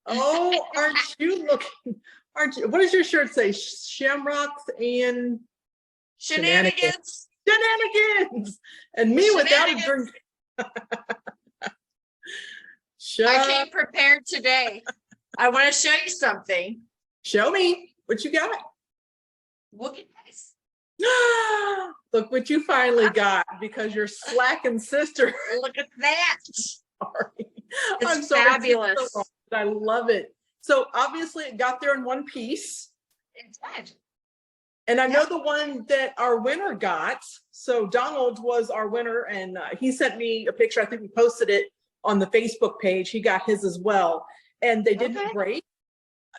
Oh, aren't you looking? Aren't you? What does your shirt say? Shamrocks and Shenanigans. Shenanigans. And me without a drink. I came prepared today. I want to show you something. Show me what you got. Look at this. Look what you finally got, because your slacking sister. Look at that. Sorry. It's fabulous. So I love it. So obviously it got there in one piece. It did. And I know the one that our winner got. So Donald was our winner, and he sent me a picture. I think we posted it on the Facebook page. He got his as well. And they didn't break.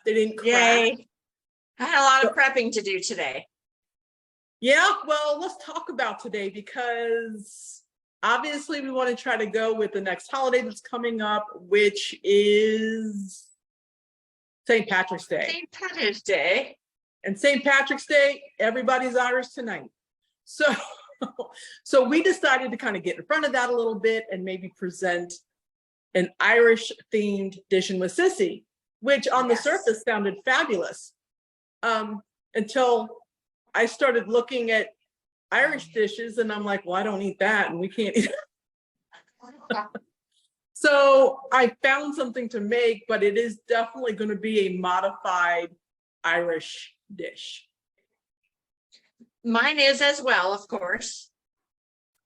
They didn't crack. Yay. I had a lot of prepping to do today. Yeah, well, let's talk about today, because obviously we want to try to go with the next holiday that's coming up, which is St. Patrick's Day. St. Patrick's Day. And St. Patrick's Day, everybody's Irish tonight. So we decided to kind of get in front of that a little bit and maybe present an Irish themed dish with Sissy, which on the surface sounded fabulous. Until I started looking at Irish dishes and I'm like, well, I don't eat that and we can't eat it. So I found something to make, but it is definitely going to be a modified Irish dish. Mine is as well, of course.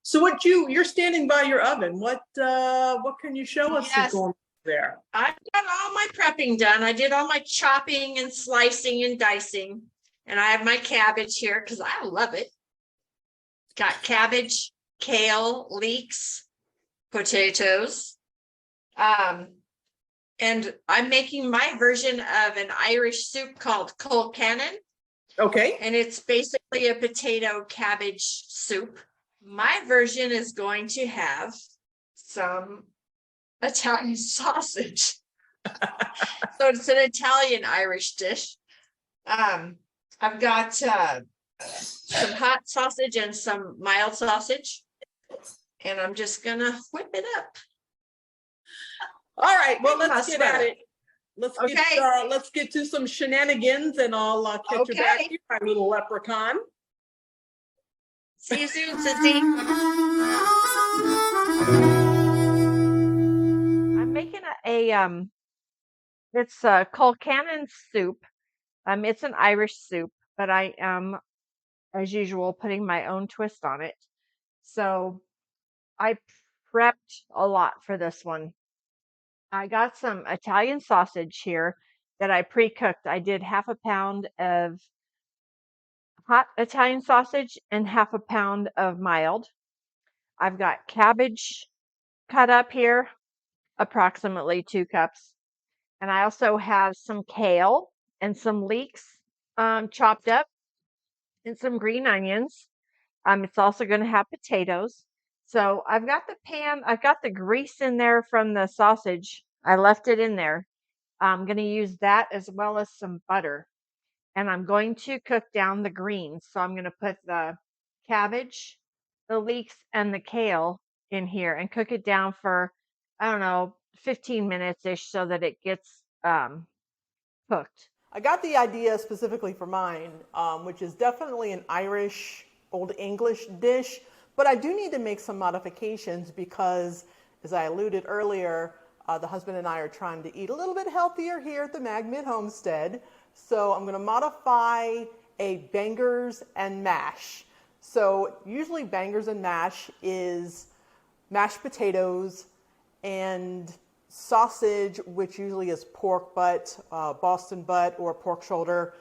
So you're standing by your oven. What can you show us that's going on there? I've got all my prepping done. I did all my chopping and slicing and dicing. And I have my cabbage here because I love it. Got cabbage, kale, leeks, potatoes. And I'm making my version of an Irish soup called Colcannon. Okay. And it's basically a potato cabbage soup. My version is going to have some Italian sausage. So it's an Italian Irish dish. I've got some hot sausage and some mild sausage. And I'm just gonna whip it up. All right, well, let's get at it. Let's get to some shenanigans, and I'll catch you back here, my little leprechaun. See you soon, Sissy. I'm making it's a Colcannon Soup. It's an Irish soup, but I am, as usual, putting my own twist on it. So I prepped a lot for this one. I got some Italian sausage here that I pre-cooked. I did half a pound of hot Italian sausage and half a pound of mild. I've got cabbage cut up here, approximately 2 cups. And I also have some kale and some leeks chopped up and some green onions. It's also going to have potatoes. So I've got the pan, I've got the grease in there from the sausage. I left it in there. I'm going to use that as well as some butter. And I'm going to cook down the greens. So I'm going to put the cabbage, the leeks, and the kale in here and cook it down for, I don't know, 15 minutes-ish so that it gets cooked. I got the idea specifically for mine, which is definitely an Irish Old English dish, but I do need to make some modifications because, as I alluded earlier, the husband and I are trying to eat a little bit healthier here at the Magmid Homestead. So I'm going to modify a bangers and mash. So usually bangers and mash is mashed potatoes and sausage, which usually is pork butt, Boston butt, or pork shoulder,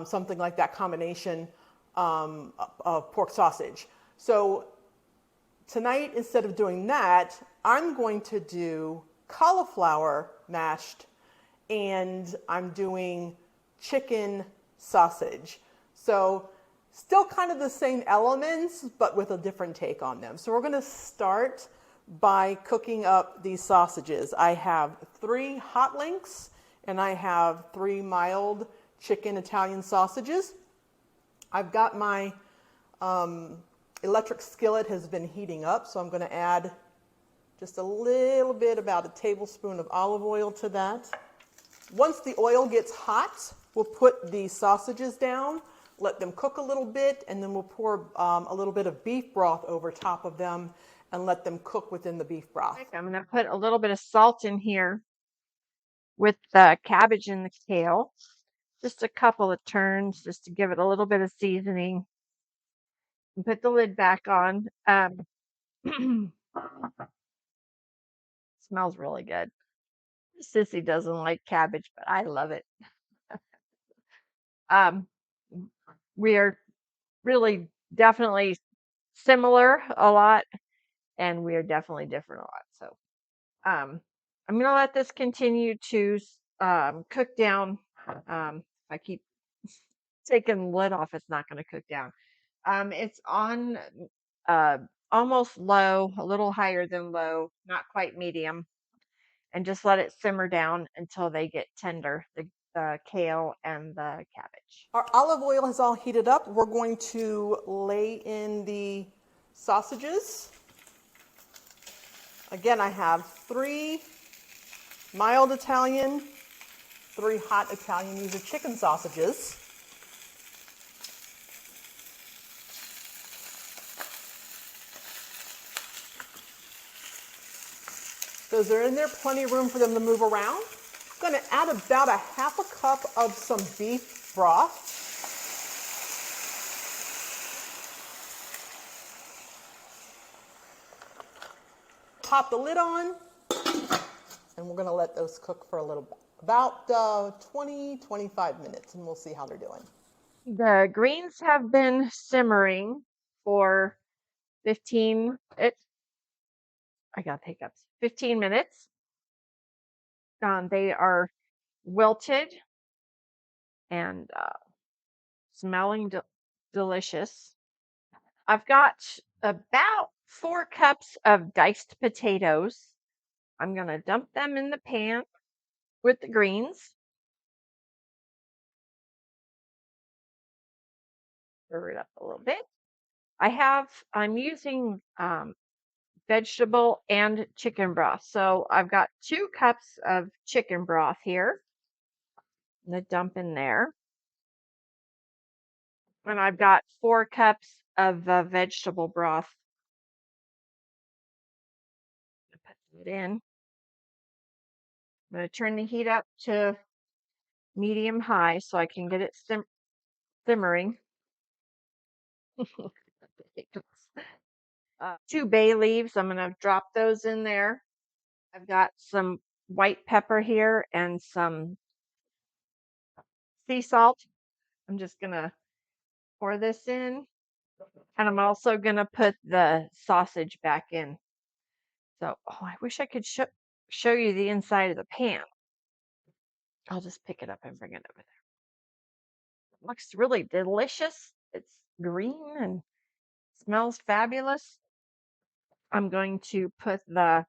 something like that combination of pork sausage. So tonight, instead of doing that, I'm going to do cauliflower mashed, and I'm doing chicken sausage. So still kind of the same elements, but with a different take on them. So we're going to start by cooking up these sausages. I have 3 hot links and I have 3 mild chicken Italian sausages. I've got my electric skillet has been heating up, so I'm going to add just a little bit, about a tablespoon of olive oil to that. Once the oil gets hot, we'll put the sausages down, let them cook a little bit, and then we'll pour a little bit of beef broth over top of them and let them cook within the beef broth. I'm going to put a little bit of salt in here with the cabbage and the kale. Just a couple of turns just to give it a little bit of seasoning. And put the lid back on. Smells really good. Sissy doesn't like cabbage, but I love it. Um, we are really definitely similar a lot, and we are definitely different a lot. So I'm going to let this continue to cook down. If I keep taking the lid off, it's not going to cook down. It's on almost low, a little higher than low, not quite medium, and just let it simmer down until they get tender, the kale and the cabbage. Our olive oil has all heated up. We're going to lay in the sausages. Again, I have 3 mild Italian, 3 hot Italian. These are chicken sausages. Those are in there, plenty of room for them to move around. I'm going to add about a half a cup of some beef broth. Pop the lid on, and we're going to let those cook for a little bit, about 20-25 minutes, and we'll see how they're doing. The greens have been simmering for 15 minutes. They are wilted and smelling delicious. I've got about 4 cups of diced potatoes. I'm going to dump them in the pan with the greens. Stir it up a little bit. I'm using vegetable and chicken broth. So I've got 2 cups of chicken broth here. I'm going to dump in there. And I've got 4 cups of vegetable broth. Put it in. I'm going to turn the heat up to medium high so I can get it simmering. 2 bay leaves. I'm going to drop those in there. I've got some white pepper here and some sea salt. I'm just going to pour this in. And I'm also going to put the sausage back in. So, I wish I could show you the inside of the pan. I'll just pick it up and bring it over there. It looks really delicious. It's green and smells fabulous. I'm going to put the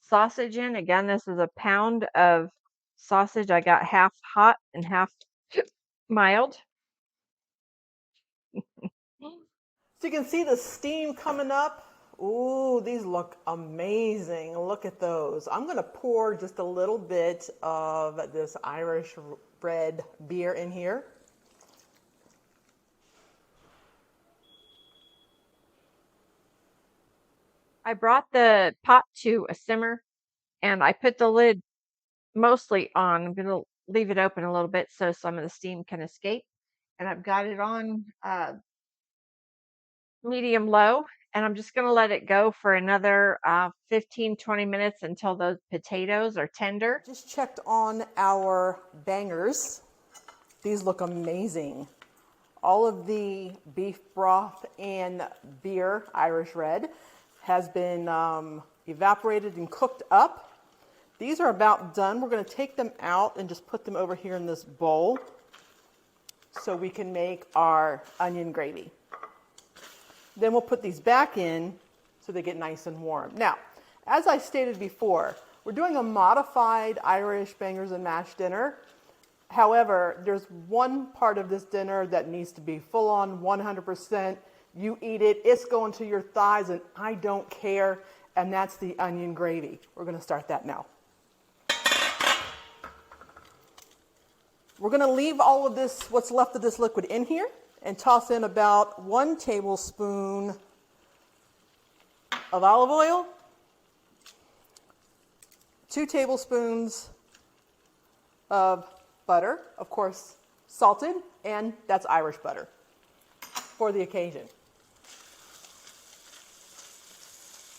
sausage in. Again, this is a pound of sausage. I got half hot and half mild. So you can see the steam coming up. Ooh, these look amazing. Look at those. I'm going to pour just a little bit of this Irish red beer in here. I brought the pot to a simmer and I put the lid mostly on. I'm going to leave it open a little bit so some of the steam can escape. And I've got it on medium low, and I'm just going to let it go for another 15-20 minutes until those potatoes are tender. Just checked on our bangers. These look amazing. All of the beef broth and beer, Irish red, has been evaporated and cooked up. These are about done. We're going to take them out and just put them over here in this bowl so we can make our onion gravy. Then we'll put these back in so they get nice and warm. Now, as I stated before, we're doing a modified Irish bangers and mash dinner. However, there's one part of this dinner that needs to be full on 100%. You eat it, it's going to your thighs, and I don't care, and that's the onion gravy. We're going to start that now. We're going to leave all of this, what's left of this liquid in here, and toss in about 1 tablespoon of olive oil, 2 tablespoons of butter, of course, salted, and that's Irish butter for the occasion.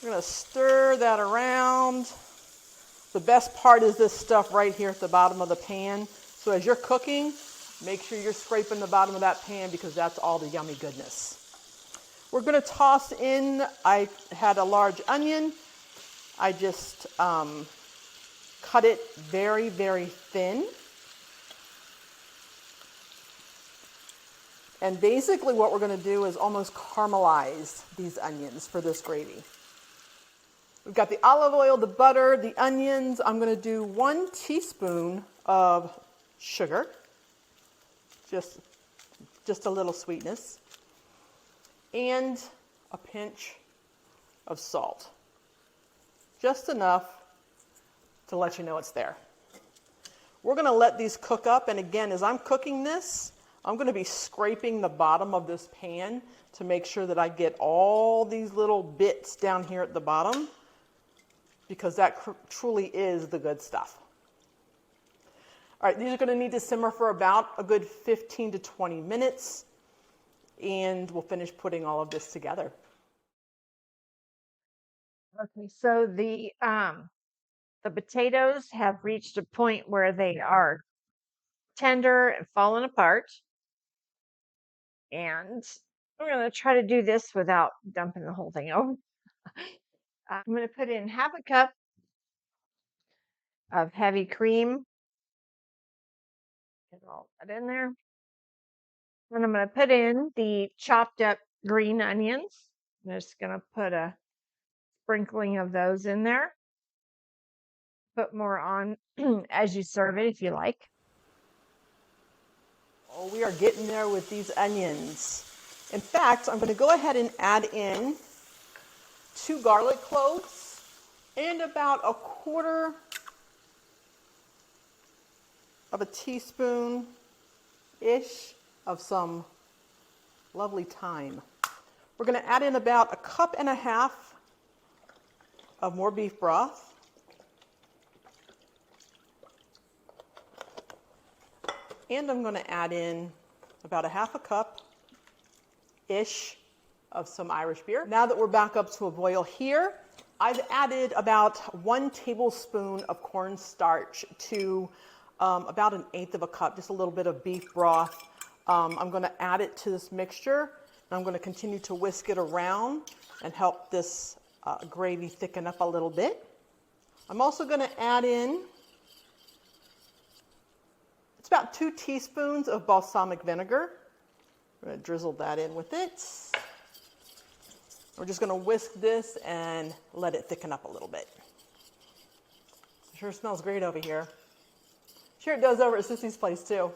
We're going to stir that around. The best part is this stuff right here at the bottom of the pan. So as you're cooking, make sure you're scraping the bottom of that pan because that's all the yummy goodness. We're going to toss in, I had a large onion. I just cut it very, very thin. And basically what we're going to do is almost caramelize these onions for this gravy. We've got the olive oil, the butter, the onions. I'm going to do 1 teaspoon of sugar, just a little sweetness, and a pinch of salt. Just enough to let you know it's there. We're going to let these cook up, and again, as I'm cooking this, I'm going to be scraping the bottom of this pan to make sure that I get all these little bits down here at the bottom, because that truly is the good stuff. All right, these are going to need to simmer for about a good 15 to 20 minutes, and we'll finish putting all of this together. Okay, so the potatoes have reached a point where they are tender and falling apart. And I'm going to try to do this without dumping the whole thing over. I'm going to put in half a cup of heavy cream. Get all that in there. And I'm going to put in the chopped up green onions. I'm just going to put a sprinkling of those in there. Put more on as you serve it if you like. Oh, we are getting there with these onions. In fact, I'm going to go ahead and add in 2 garlic cloves and about 1/4 of a teaspoon-ish of some lovely thyme. We're going to add in about 1.5 cups of more beef broth. And I'm going to add in about 1/2 cup-ish of some Irish beer. Now that we're back up to a boil here, I've added about 1 tablespoon of cornstarch to about 1/8 cup, just a little bit of beef broth. I'm going to add it to this mixture, and I'm going to continue to whisk it around and help this gravy thicken up a little bit. I'm also going to add in, it's about 2 teaspoons of balsamic vinegar. I'm going to drizzle that in with it. We're just going to whisk this and let it thicken up a little bit. Sure smells great over here. Sure it does over at Sissy's place too.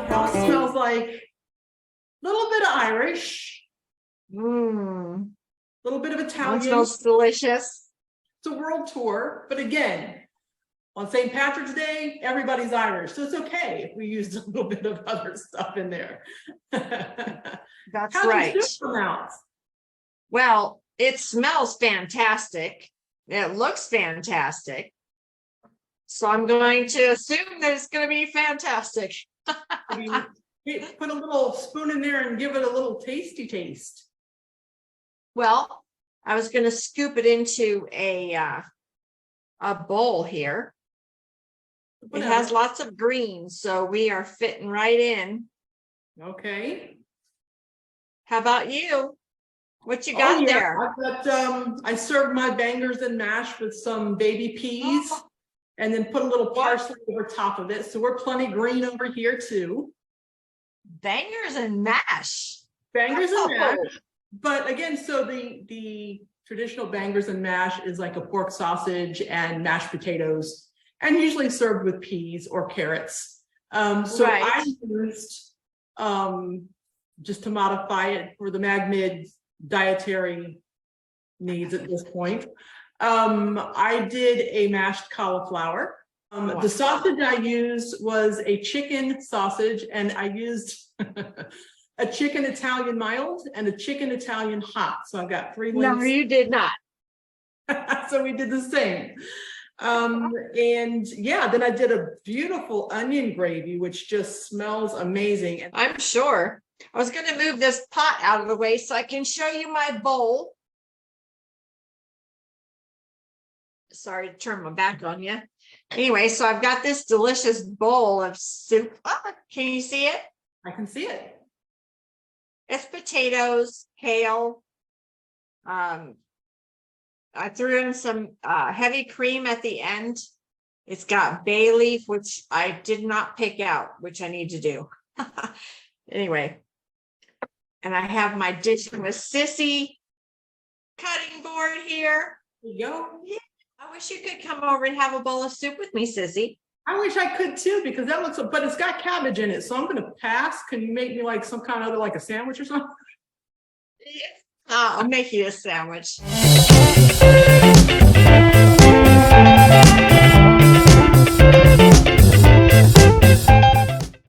Now it smells like a little bit of Irish. A little bit of Italian. It smells delicious. It's a world tour, but again, on St. Patrick's Day, everybody's Irish, so it's okay if we used a little bit of other stuff in there. That's How right. does it come out? Well, it smells fantastic. It looks fantastic. So I'm going to assume that it's going to be fantastic. Put a little spoon in there and give it a little tasty taste. Well, I was going to scoop it into a bowl here. It has lots of greens, so we are fitting right in. Okay. How about you? What you got there? I've got, I served my bangers and mash with some baby peas and then put a little parsley over top of it. So we're plenty green over here too. Bangers and mash. Bangers and mash. But again, so the traditional bangers and mash is like a pork sausage and mashed potatoes, and usually served with peas or carrots. So I used, just to modify it for the MagMid dietary needs at this point. I did a mashed cauliflower. The sausage I used was a chicken sausage, and I used a chicken Italian mild and a chicken Italian hot. So I've got 3 No, links. you did not. So we did the same. And yeah, then I did a beautiful onion gravy, which just smells amazing. And I'm sure. I was going to move this pot out of the way so I can show you my bowl. Sorry to turn my back on you. Anyway, so I've got this delicious bowl of soup. Oh, can you see it? I can see it. It's potatoes, kale. I threw in some heavy cream at the end. It's got bay leaf, which I did not pick out, which I need to do. Anyway, and I have my dish with Sissy cutting board here. There you go. Yeah, I wish you could come over and have a bowl of soup with me, Sissy. I wish I could too, because that looks, but it's got cabbage in it. So I'm going to pass. Can you make me like some kind of other, like a sandwich or something? Yeah. I'll make you a sandwich.